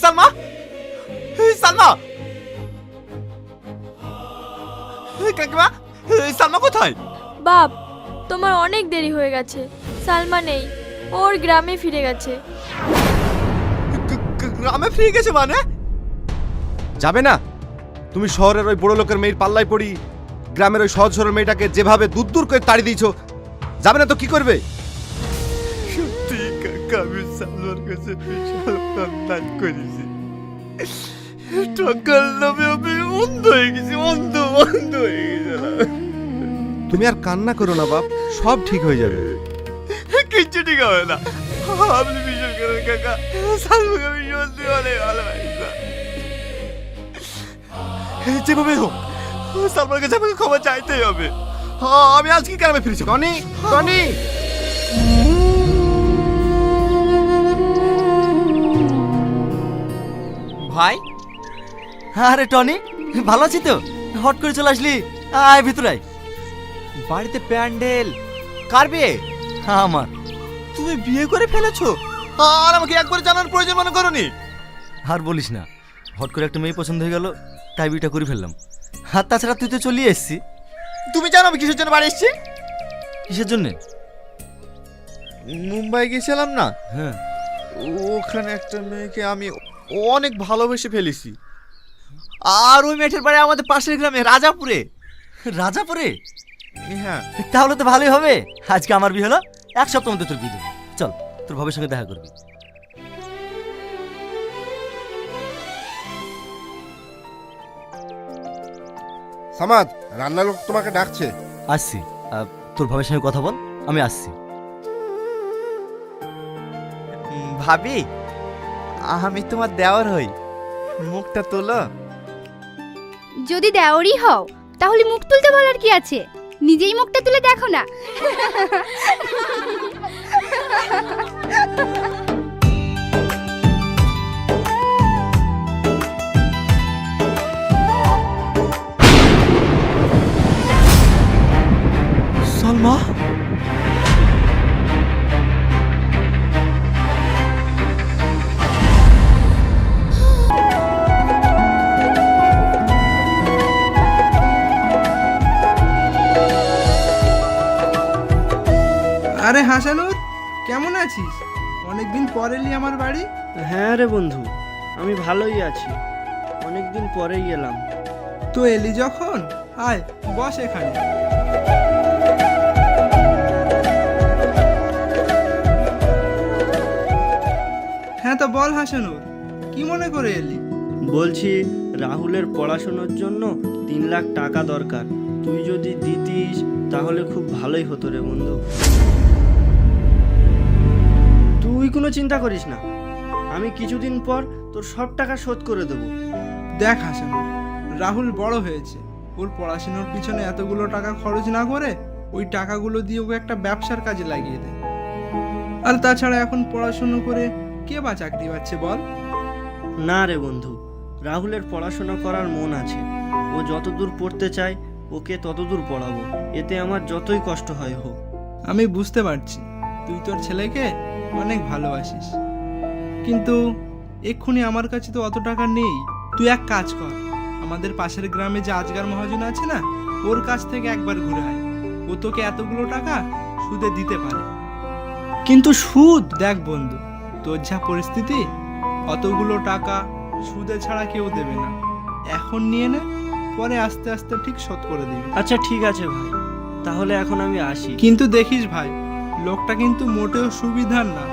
সালমা, সালমা, কাকিমা, সালমা কোথায়? বাপ, তোমার অনেক দেরি হয়ে গেছে। সালমা নেই, ওর গ্রামে ফিরে গেছে। গ্রামে ফিরে গেছে মানে? যাবে না? তুমি শহরের ওই বড় লোকের মেয়ের পাল্লায় পড়ি গ্রামের ওই সহজ সরল মেয়েটাকে যেভাবে দূর দূর করে তাড়ি দিয়েছো, যাবে না তো কি করবে? সত্যি কাকা, আমি সালমার কাছে বিশাল অন্যায় করেছি। টাকার লোভে আমি অন্ধ হয়ে গেছি, অন্ধ হয়ে গেছিলাম। তুমি আর কান্না করো না বাপ, সব ঠিক হয়ে যাবে। কিচ্ছু ঠিক হবে না, আপনি বিশ্বাস করেন কাকা, সালমাকে আমি সত্যি অনেক ভালোবাসতাম। যেভাবে হোক সালমার কাছে আমাকে ক্ষমা চাইতেই হবে। আমি আজকে গ্রামে ফিরেছি। টনি, টনি, ভাই। আরে টনি, ভালো আছি তো? হট করে চলে আসলি, আয় ভিতরে আয়। বাড়িতে প্যান্ডেল কার বিয়ে? আমার। তুমি বিয়ে করে ফেলেছো আর আমাকে একবার জানার প্রয়োজন মনে করনি? আর বলিস না, হট করে একটা মেয়ে পছন্দ হয়ে গেল, তাই বিয়েটা করে ফেললাম। আর তাছাড়া তুই তো চলিয়ে এসছি। তুমি জানো আমি কিসের জন্য বাড়ি এসেছি? কিসের জন্যে? মুম্বাই গেছিলাম না, হ্যাঁ। ওখানে একটা মেয়েকে আমি অনেক ভালোবেসে ফেলেছি। আর ওই মেয়েটার বাড়ি আমাদের পাশের গ্রামে রাজাপুরে। রাজাপুরে? হ্যাঁ। তাহলে তো ভালোই হবে। আজকে আমার বিয়ে হলো, এক সপ্তাহ মধ্যে তোর বিয়ে দেবো। চল, তোর ভাবের সঙ্গে দেখা করবি। সামাদ, রান্নার লোক তোমাকে ডাকছে। আসছি। তোর ভাবের সঙ্গে কথা বল, আমি আসছি। ভাবি, আমি তোমার দেওর হই, মুখটা তোলো। যদি দেওরই হও তাহলে মুখ তুলতে বলার কি আছে? নিজেই মুখটা তুলে দেখো না। সালমা, আরে হাসানুর, কেমন আছিস? অনেকদিন পর এলি আমার বাড়ি। হ্যাঁ রে বন্ধু, আমি ভালোই আছি। অনেকদিন পরেই এলাম। তো এলি যখন, আয় বস এখানে। হ্যাঁ তো বল হাসানুর, কি মনে করে এলি? বলছি, রাহুলের পড়াশোনার জন্য 3 লাখ টাকা দরকার। তুই যদি দিতিস তাহলে খুব ভালোই হতো রে বন্ধু। তুই কোনো চিন্তা করিস না, আমি কিছুদিন পর তোর সব টাকা শোধ করে দেবো। দেখ হাসানুর, রাহুল বড় হয়েছে, ওর পড়াশোনার পিছনে এতগুলো টাকা খরচ না করে ওই টাকাগুলো দিয়ে ওকে একটা ব্যবসার কাজে লাগিয়ে দে। আর তাছাড়া এখন পড়াশুনো করে কে বা চাকরি পাচ্ছে বল? না রে বন্ধু, রাহুলের পড়াশোনা করার মন আছে। ও যতদূর পড়তে চায় ওকে ততদূর পড়াবো, এতে আমার যতই কষ্ট হয় হোক। আমি বুঝতে পারছি তুই তোর ছেলেকে অনেক ভালোবাসিস, কিন্তু এক্ষুনি আমার কাছে তো অত টাকা নেই। তুই এক কাজ কর, আমাদের পাশের গ্রামে যে আজগার মহাজন আছে না, ওর কাছ থেকে একবার ঘুরে আয়। ও তোকে এতগুলো টাকা সুদে দিতে পারে। কিন্তু সুদ? দেখ বন্ধু, তোর যা পরিস্থিতি, অতগুলো টাকা সুদে ছাড়া কেউ দেবে না। এখন নিয়ে নে, পরে আস্তে আস্তে ঠিক শোধ করে দিবি। আচ্ছা ঠিক আছে ভাই, তাহলে এখন আমি আসি। কিন্তু দেখিস ভাই, লোকটা কিন্তু মোটেও সুবিধার না।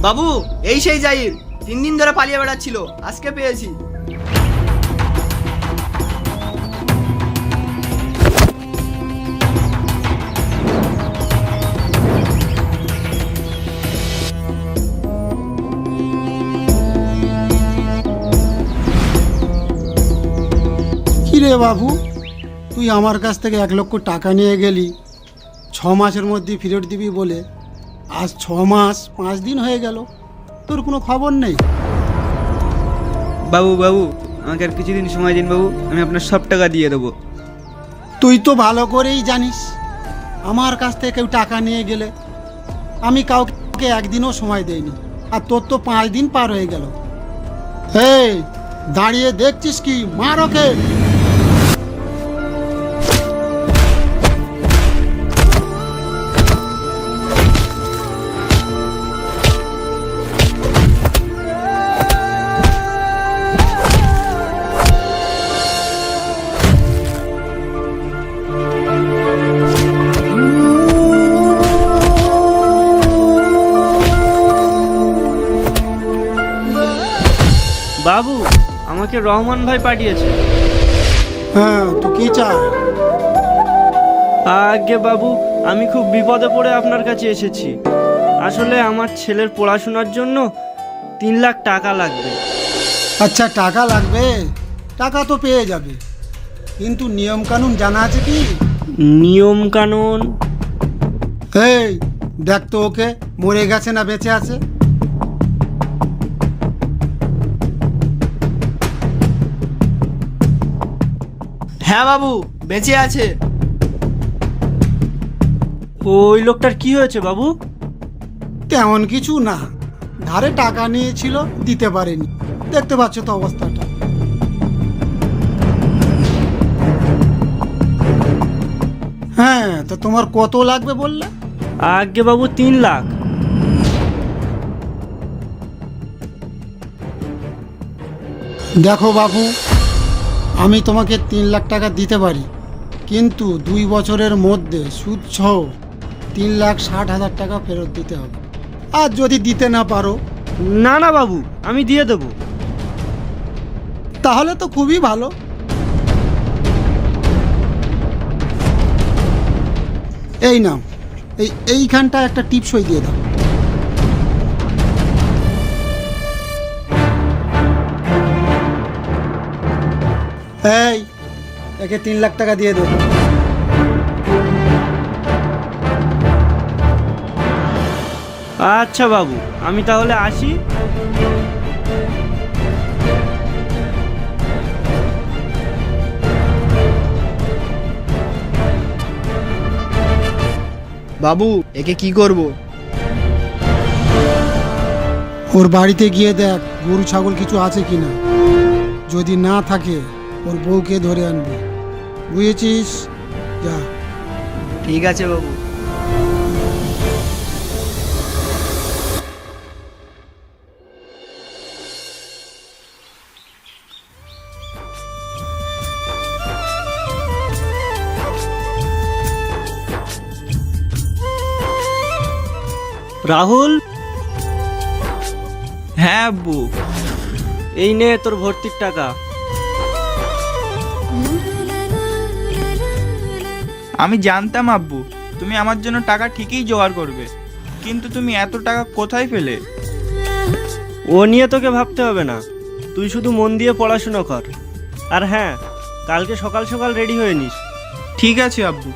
বাবু, এই সেই জাহির 3 দিন ধরে পালিয়ে বেড়াচ্ছিল, আজকে পেয়েছি। রে বাবু, তুই আমার কাছ থেকে 1 লক্ষ টাকা নিয়ে গেলি, 6 মাসের মধ্যে ফেরত দিবি বলে আজ 6 মাস 5 দিন হয়ে গেল, তোর কোনো খবর নেই। বাবু বাবু, আমাকে আর কিছুদিন সময় দিন বাবু, আমি আপনার সব টাকা দিয়ে দেবো। তুই তো ভালো করেই জানিস আমার কাছ থেকে কেউ টাকা নিয়ে গেলে আমি কাউকে একদিনও সময় দেইনি, আর তোর তো 5 দিন পার হয়ে গেল। এই দাঁড়িয়ে দেখছিস কি, মার ওকে। বাবু, আমাকে রহমান ভাই পাঠিয়েছে। হ্যাঁ, তুই কি চাস? আগে বাবু, আমি খুব বিপদে পড়ে আপনার কাছে এসেছি। আসলে আমার ছেলের পড়াশোনার জন্য 3 লাখ টাকা লাগবে। আচ্ছা, টাকা লাগবে? টাকা তো পেয়ে যাবে, কিন্তু নিয়ম কানুন জানা আছে কি? নিয়ম কানুন? এই দেখ তো ওকে, মরে গেছে না বেঁচে আছে? হ্যাঁ বাবু, বেঁচে আছে। ওই লোকটার কি হয়েছে বাবু? তেমন কিছু না, ধারে টাকা নিয়েছিল, দিতে পারেনি, দেখতে পাচ্ছ তো অবস্থাটা। হ্যাঁ, তো তোমার কত লাগবে বললে? আগে বাবু 3 লাখ। দেখো বাবু, আমি তোমাকে 3 লাখ টাকা দিতে পারি, কিন্তু 2 বছরের মধ্যে সুদ সহ 3,60,000 টাকা ফেরত দিতে হবে। আর যদি দিতে না পারো না না বাবু, আমি দিয়ে দেবো। তাহলে তো খুবই ভালো। এই নাও, এইখানটা একটা টিপসই দিয়ে দাও। এই, একে 3 লাখ টাকা দিয়ে দেবো। আচ্ছা বাবু, আমি তাহলে আসি। বাবু, একে কি করব? ওর বাড়িতে গিয়ে দেখ গরু ছাগল কিছু আছে কিনা, যদি না থাকে ওর বউকে ধরে আনবি, বুঝেছিস? যা। ঠিক আছে বাবু। রাহুল, হ্যাঁ আব্বু। এই নে তোর ভর্তির টাকা। আমি জানতাম আব্বু তুমি আমার জন্য টাকা ঠিকই জোগাড় করবে, কিন্তু তুমি এত টাকা কোথায় পেলে? ও নিয়ে তোকে ভাবতে হবে না, তুই শুধু মন দিয়ে পড়াশোনা কর। আর হ্যাঁ, কালকে সকাল সকাল রেডি হয়ে নিস। ঠিক আছে আব্বু।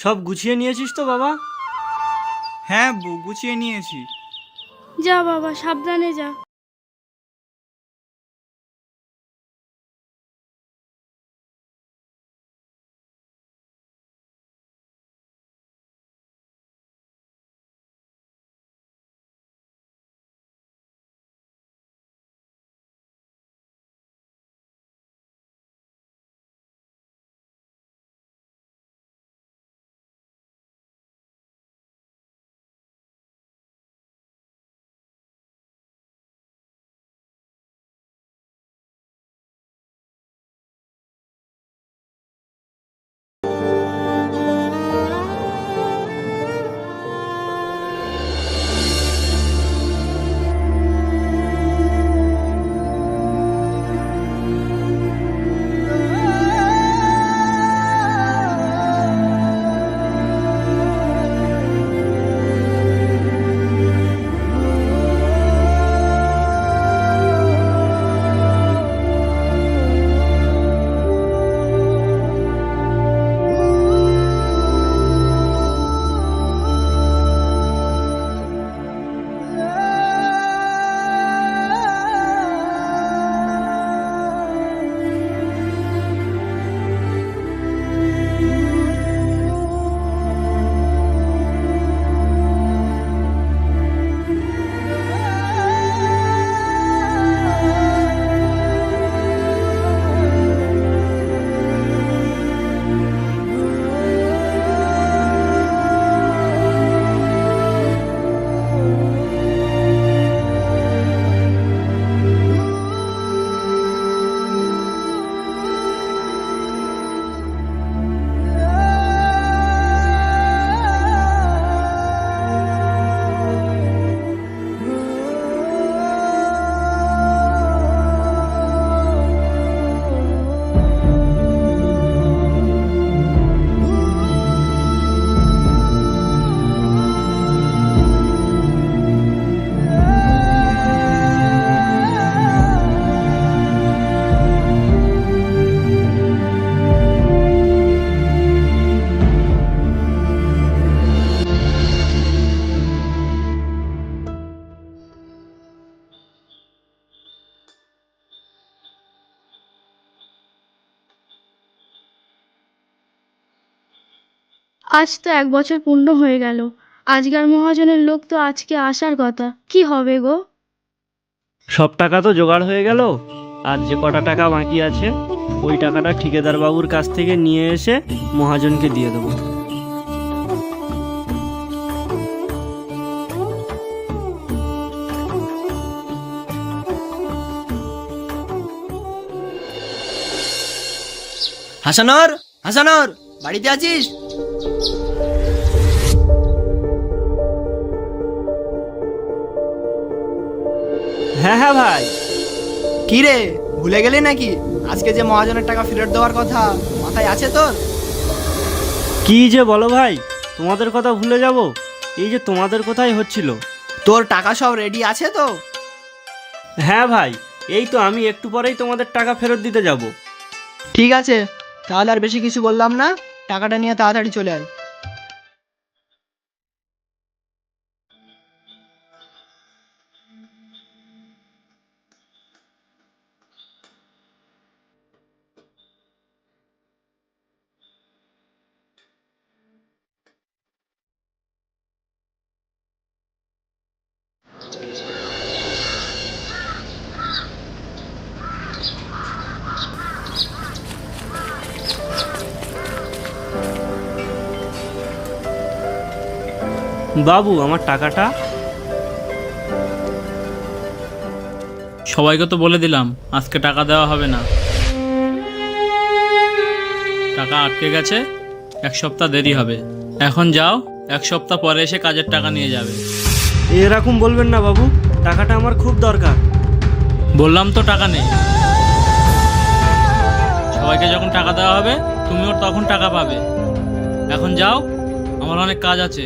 সব গুছিয়ে নিয়েছিস তো বাবা? হ্যাঁ আব্বু, গুছিয়ে নিয়েছি। যা বাবা, সাবধানে যা। আজ তো 1 বছর পূর্ণ হয়ে গেল। আজকার মহাজনের লোক তো আজকে আসার কথা, কি হবে গো? সব টাকা তো জোগাড় হয়ে গেল। আর যে কটা টাকা বাকি আছে ওই টাকাটা ঠিকাদার বাবুর কাছ থেকে নিয়ে এসে মহাজনকে দিয়ে দেবো। হাসানর, হাসানর, বাড়িতে আছিস? হ্যাঁ হ্যাঁ ভাই। কি রে, ভুলে গেলি নাকি? আজকে যে মহাজনের টাকা ফেরত দেওয়ার কথা, মাথায় আছে তোর? কি যে বলো ভাই, তোমাদের কথা ভুলে যাব? এই যে তোমাদের কথাই হচ্ছিল। তোর টাকা সব রেডি আছে তো? হ্যাঁ ভাই, এই তো আমি একটু পরেই তোমাদের টাকা ফেরত দিতে যাব। ঠিক আছে, তাহলে আর বেশি কিছু বললাম না, টাকাটা নিয়ে তাড়াতাড়ি চলে আয়। বাবু, আমার টাকাটা? সবাইকে তো বলে দিলাম আজকে টাকা দেওয়া হবে না। টাকা আটকে গেছে, 1 সপ্তাহ দেরি হবে। এখন যাও, 1 সপ্তাহ পরে এসে কাজের টাকা নিয়ে যাবে। এরকম বলবেন না বাবু, টাকাটা আমার খুব দরকার। বললাম তো টাকা নেই। সবাইকে যখন টাকা দেওয়া হবে তুমিও তখন টাকা পাবে। এখন যাও, আমার অনেক কাজ আছে।